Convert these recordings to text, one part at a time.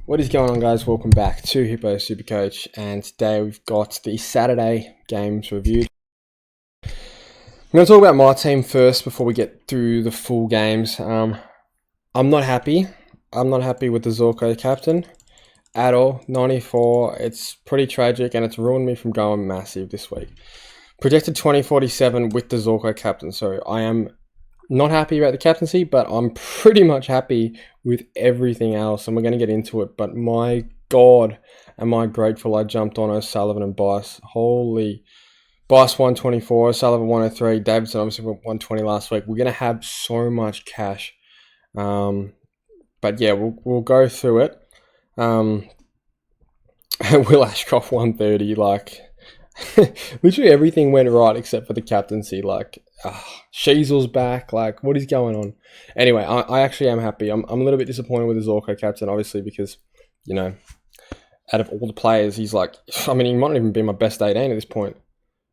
What is going on, guys? Welcome back to Hippo Supercoach, and today we've got the Saturday games reviewed. I'm going to talk about my team first before we get through the full games. I'm not happy. I'm not happy with the ZORKO captain at all. 94, it's pretty tragic, and it's ruined me from going massive this week. Projected 2047 with the ZORKO captain, so I am not happy about the captaincy, but I'm pretty much happy with everything else, and we're going to get into it. But my God, am I grateful I jumped on O'Sullivan and Bice. Holy. Bice 124, O'Sullivan 103, Davidson obviously 120 last week. We're going to have so much cash. But yeah, we'll go through it. Will Ashcroft 130, like... literally everything went right except for the captaincy. Like, Sheasel's back. Like, what is going on? Anyway, I actually am happy. I'm a little bit disappointed with the ZORKO captain, obviously, because, you know, out of all the players, he's like, I mean, he might not even be my best 18 at this point.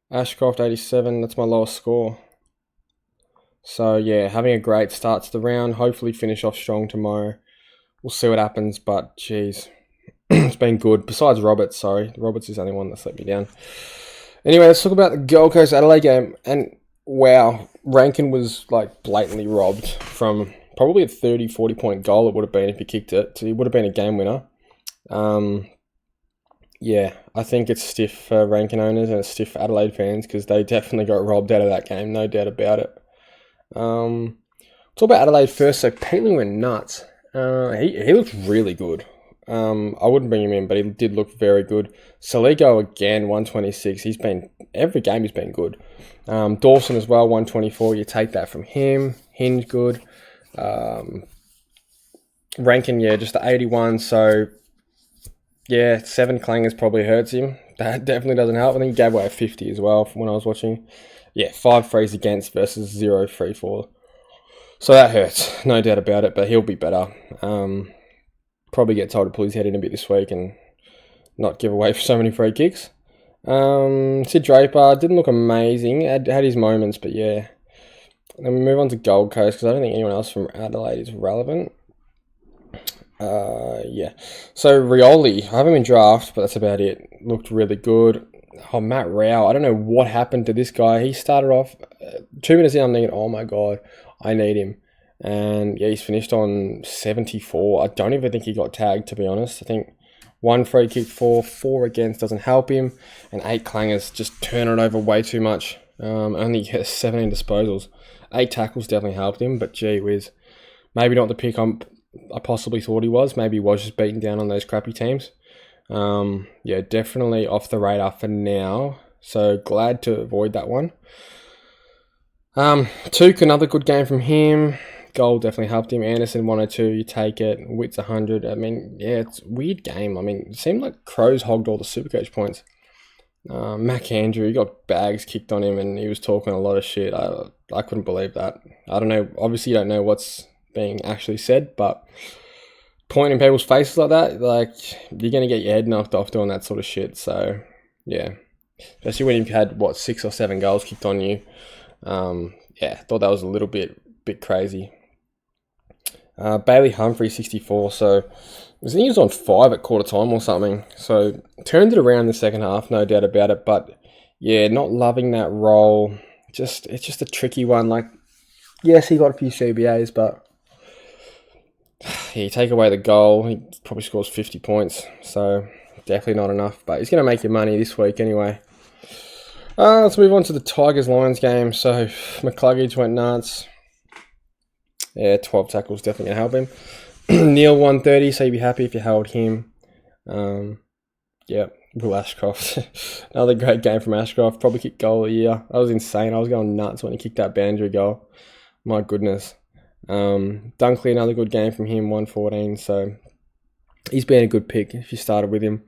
Ashcroft 87, that's my lowest score. So yeah, having a great start to the round. Hopefully finish off strong tomorrow. We'll see what happens, but geez. It's been good. Besides Roberts, sorry. Roberts is the only one that's let me down. Anyway, let's talk about the Gold Coast Adelaide game. And wow, Rankin was like blatantly robbed from probably a 30, 40 point goal it would have been if he kicked it. So he would have been a game winner. Yeah, I think it's stiff for Rankin owners and it's stiff for Adelaide fans because they definitely got robbed out of that game, no doubt about it. Talk about Adelaide first. So Peeling went nuts. He looked really good. I wouldn't bring him in, but he did look very good. Saligo again, 126. He's been every game. He's been good. Dawson as well, 124. You take that from him. Hinge good. Rankin, yeah, just the 81. So yeah, 7 clangers probably hurts him. That definitely doesn't help. I think he gave away a 50 as well from when I was watching. Yeah, 5 frees against versus 0 free for. So that hurts, no doubt about it. But he'll be better. Probably get told to pull his head in a bit this week and not give away so many free kicks. Sid Draper didn't look amazing. Had his moments, but yeah. Then we move on to Gold Coast because I don't think anyone else from Adelaide is relevant. Yeah. So Rioli, I haven't been drafted, but that's about it. Looked really good. Oh, Matt Rao, I don't know what happened to this guy. He started off 2 minutes in, I'm thinking, oh my God, I need him. And yeah, he's finished on 74. I don't even think he got tagged, to be honest. I think 1 free kick for, 4 against doesn't help him. And 8 clangers just turn it over way too much. Only 17 disposals. 8 tackles definitely helped him, but gee whiz. Maybe not the pick I possibly thought he was. Maybe he was just beaten down on those crappy teams. Yeah, definitely off the radar for now. So glad to avoid that one. Took another good game from him. Goal definitely helped him. Anderson 102, you take it. Wits 100. I mean, yeah, it's a weird game. I mean, it seemed like Crows hogged all the Supercoach points. Mac Andrew, he got bags kicked on him and he was talking a lot of shit. I couldn't believe that. I don't know. Obviously, you don't know what's being actually said, but pointing people's faces like that, like, you're going to get your head knocked off doing that sort of shit. So, yeah. Especially when you've had, 6 or 7 goals kicked on you. Yeah, thought that was a little bit crazy. Bailey Humphrey 64, so I think he was on 5 at quarter time or something. So turned it around in the second half, no doubt about it. But yeah, not loving that role. It's just a tricky one. Like, yes, he got a few CBAs, but yeah, you take away the goal, he probably scores 50 points. So definitely not enough. But he's going to make you money this week anyway. Let's move on to the Tigers-Lions game. So McCluggage went nuts. Yeah, 12 tackles definitely going to help him. Neil 130, so you'd be happy if you held him. Yeah, Will Ashcroft. Another great game from Ashcroft. Probably kicked goal of the year. That was insane. I was going nuts when he kicked that boundary goal. My goodness. Dunkley, another good game from him, 114. So he's been a good pick if you started with him.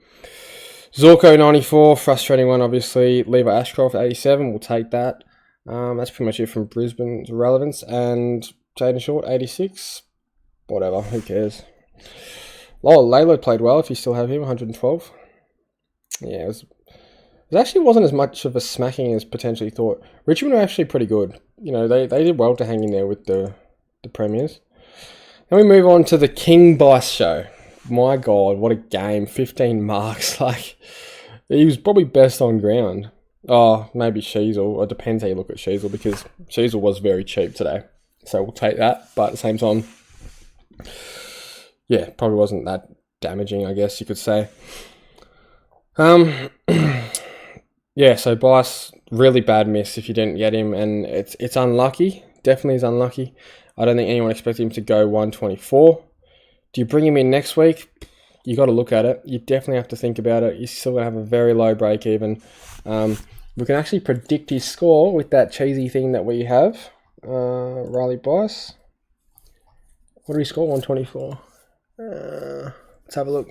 ZORKO 94, frustrating one obviously. Levi Ashcroft 87, we'll take that. That's pretty much it from Brisbane's relevance. And Jaden Short 86, whatever, who cares. Lalo played well if you still have him, 112. Yeah, it actually wasn't as much of a smacking as potentially thought. Richmond were actually pretty good. You know, they did well to hang in there with the premiers. Then we move on to the King Bice show. my God, what a game. 15 marks. Like, he was probably best on ground. Oh, maybe Sheasel. It depends how you look at Sheasel, because Sheasel was very cheap today. So we'll take that. But at the same time, yeah, probably wasn't that damaging, I guess you could say. Yeah, so Bice, really bad miss if you didn't get him, and it's unlucky. Definitely is unlucky. I don't think anyone expected him to go 124. Do you bring him in next week? You got to look at it. You definitely have to think about it. You're still going to have a very low break even. We can actually predict his score with that cheesy thing that we have. Riley Bice. What did he score? 124. Let's have a look.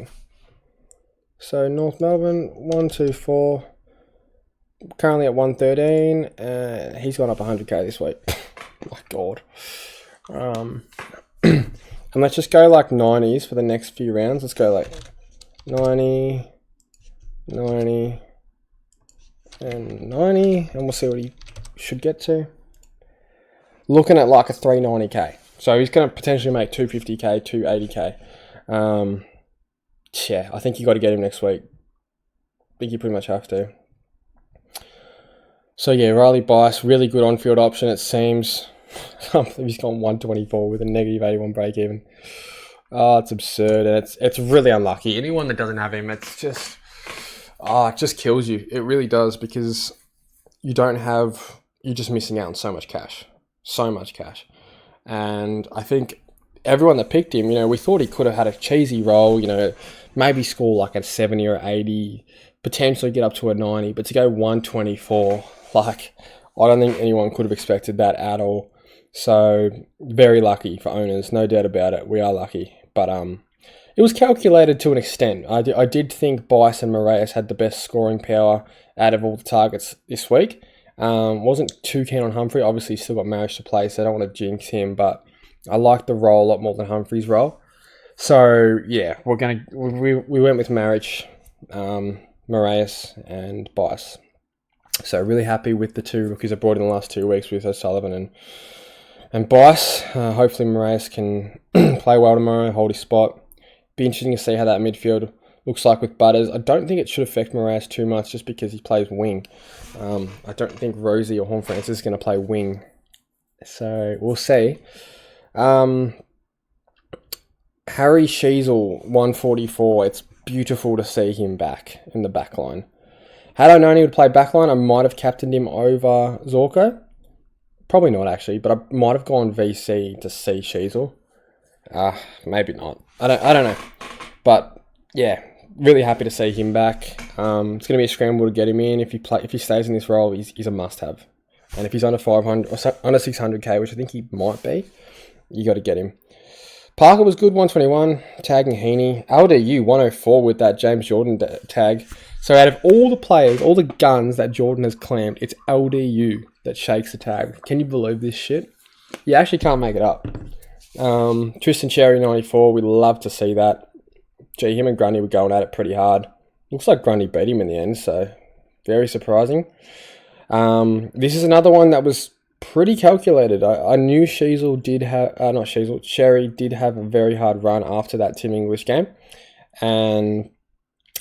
So North Melbourne, 124. Currently at 113. He's gone up 100k this week. My God. And let's just go like 90s for the next few rounds. Let's go like 90, 90, and 90. And we'll see what he should get to. Looking at like a 390k. So he's going to potentially make 250k, 280k. Yeah, I think you got to get him next week. I think you pretty much have to. So yeah, Riley Bice, really good on-field option, it seems. I can't believe he's gone 124 with a negative 81 break even. Oh, it's absurd, and it's really unlucky. Anyone that doesn't have him, it's just, it just kills you. It really does, because you're just missing out on so much cash. So much cash. And I think everyone that picked him, we thought he could have had a cheesy role, maybe score like a 70 or 80, potentially get up to a 90, but to go 124, like, I don't think anyone could have expected that at all. So, very lucky for owners, no doubt about it. We are lucky. But it was calculated to an extent. I did think Bice and Moraes had the best scoring power out of all the targets this week. Wasn't too keen on Humphrey. Obviously, still got Marriage to play, so I don't want to jinx him. But I like the role a lot more than Humphrey's role. So, yeah, we went with Marriage, Moraes, and Bice. So, really happy with the two rookies I brought in the last 2 weeks with O'Sullivan and Bice. Hopefully Moraes can play well tomorrow, hold his spot. Be interesting to see how that midfield looks like with Butters. I don't think it should affect Moraes too much just because he plays wing. I don't think Rosie or Horn-Francis is going to play wing. So we'll see. Harry Sheasel, 144. It's beautiful to see him back in the back line. Had I known he would play backline, I might have captained him over Zorko. Probably not, actually, but I might have gone VC to see Sheasel. Maybe not. I don't know. But, yeah, really happy to see him back. It's going to be a scramble to get him in. If he stays in this role, he's a must-have. And if he's under 500 or under 600k, which I think he might be, you got to get him. Parker was good, 121, tagging Heaney. LDU, 104 with that James Jordan tag. So out of all the players, all the guns that Jordan has claimed, it's LDU that shakes the tag. Can you believe this shit? You actually can't make it up. Tristan Cherry, 94. We'd love to see that. Gee, him and Grundy were going at it pretty hard. Looks like Grundy beat him in the end, so very surprising. This is another one that was pretty calculated. I knew Cherry did have a very hard run after that Tim English game. And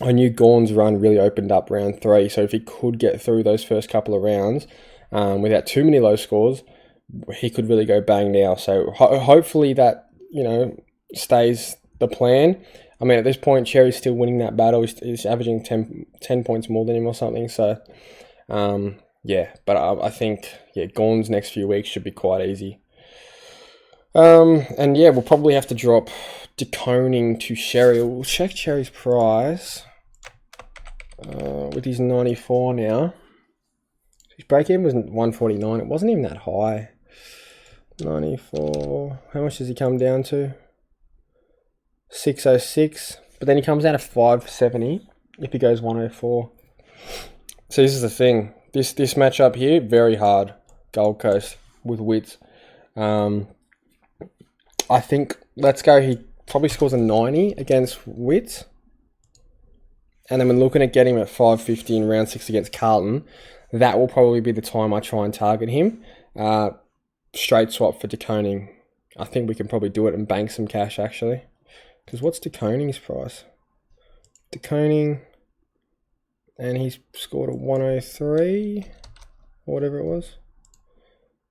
I knew Gawn's run really opened up round 3. So if he could get through those first couple of rounds without too many low scores, he could really go bang now. So hopefully that, stays the plan. I mean, at this point, Cherry's still winning that battle. He's averaging 10 points more than him or something. So, yeah, but I think, Gawn's next few weeks should be quite easy. And yeah, we'll probably have to drop DeConing to Sherry. We'll check Cherry's price with his 94 now. His break-even was 149. It wasn't even that high. 94. How much does he come down to? 606. But then he comes down to 570 if he goes 104. So this is the thing. This matchup here, very hard. Gold Coast with Wits. I think, let's go, he probably scores a 90 against Wits. And then we're looking at getting him at 550 in round 6 against Carlton. That will probably be the time I try and target him. Straight swap for DeConing. I think we can probably do it and bank some cash, actually. Because what's De Koning's price? De Koning, and he's scored a 103 or whatever it was.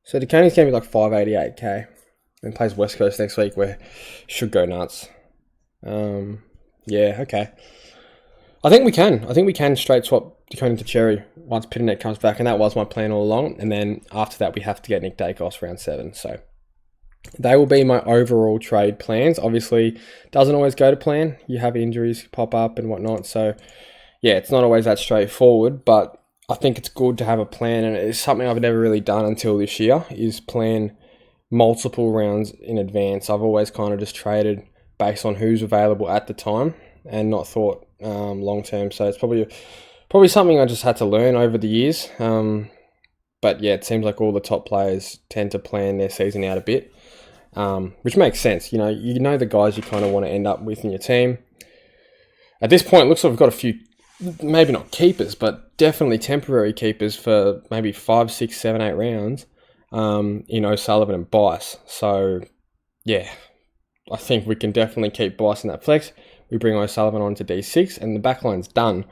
So De Koning's going to be like 588k. And plays West Coast next week, where should go nuts. Yeah, okay. I think we can straight swap De Koning to Cherry once Pitternet comes back, and that was my plan all along. And then after that, we have to get Nick Dacos round 7. So they will be my overall trade plans. Obviously, doesn't always go to plan. You have injuries pop up and whatnot. So yeah, it's not always that straightforward, but I think it's good to have a plan, and it's something I've never really done until this year, is plan multiple rounds in advance. I've always kind of just traded based on who's available at the time and not thought long term. So it's probably something I just had to learn over the years. But yeah, it seems like all the top players tend to plan their season out a bit, which makes sense. You know the guys you kind of want to end up with in your team. At this point, it looks like we've got a few, maybe not keepers, but definitely temporary keepers for maybe 5, 6, 7, 8 rounds. In O'Sullivan and Bice. So, yeah, I think we can definitely keep Bice in that flex. We bring O'Sullivan on to D6, and the backline's done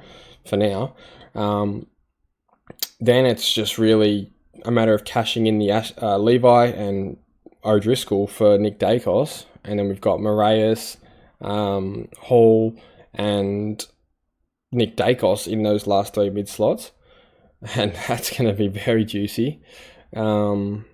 for now. Then it's just really a matter of cashing in the Levi and O'Driscoll for Nick Dacos, and then we've got Moraes, Hall, and Nick Dacos in those last 3 mid slots, and that's going to be very juicy. In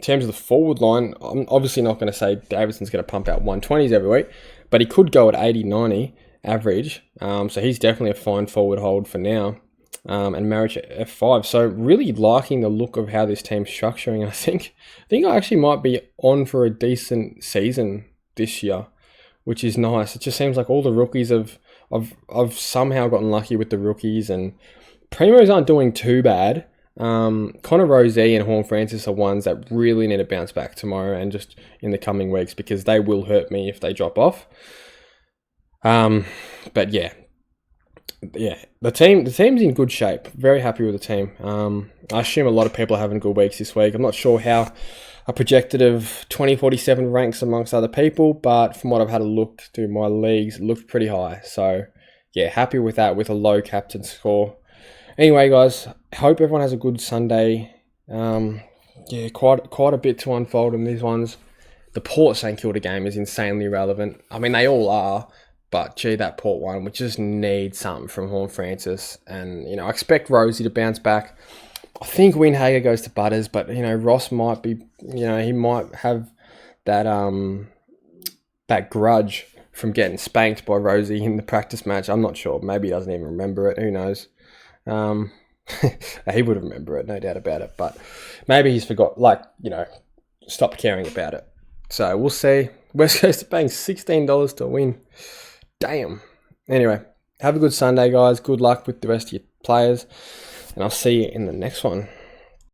terms of the forward line, I'm obviously not going to say Davidson's going to pump out 120s every week, but he could go at 80, 90 average. So he's definitely a fine forward hold for now. And Marriage at F5. So really liking the look of how this team's structuring. I think I actually might be on for a decent season this year, which is nice. It just seems like all the rookies I've somehow gotten lucky with the rookies, and Primos aren't doing too bad. Connor Rosie and Horn Francis are ones that really need to bounce back tomorrow and just in the coming weeks, because they will hurt me if they drop off. But yeah, the team's in good shape. Very happy with the team. I assume a lot of people are having good weeks this week. I'm not sure how a projected of 2047 ranks amongst other people, but from what I've had a look through my leagues, it looked pretty high. So yeah, happy with that, with a low captain score. Anyway, guys, hope everyone has a good Sunday. Yeah, quite a bit to unfold in these ones. The Port St Kilda game is insanely relevant. I mean, they all are, but gee, that Port one, we just need something from Horn Francis. And, I expect Rosie to bounce back. I think Windhager goes to Butters, but, Ross might be, he might have that grudge from getting spanked by Rosie in the practice match. I'm not sure. Maybe he doesn't even remember it. Who knows? He would remember it, no doubt about it, but maybe he's forgot, stopped caring about it. So we'll see. West Coast are paying $16 to win. Damn. Anyway, have a good Sunday, guys. Good luck with the rest of your players, and I'll see you in the next one.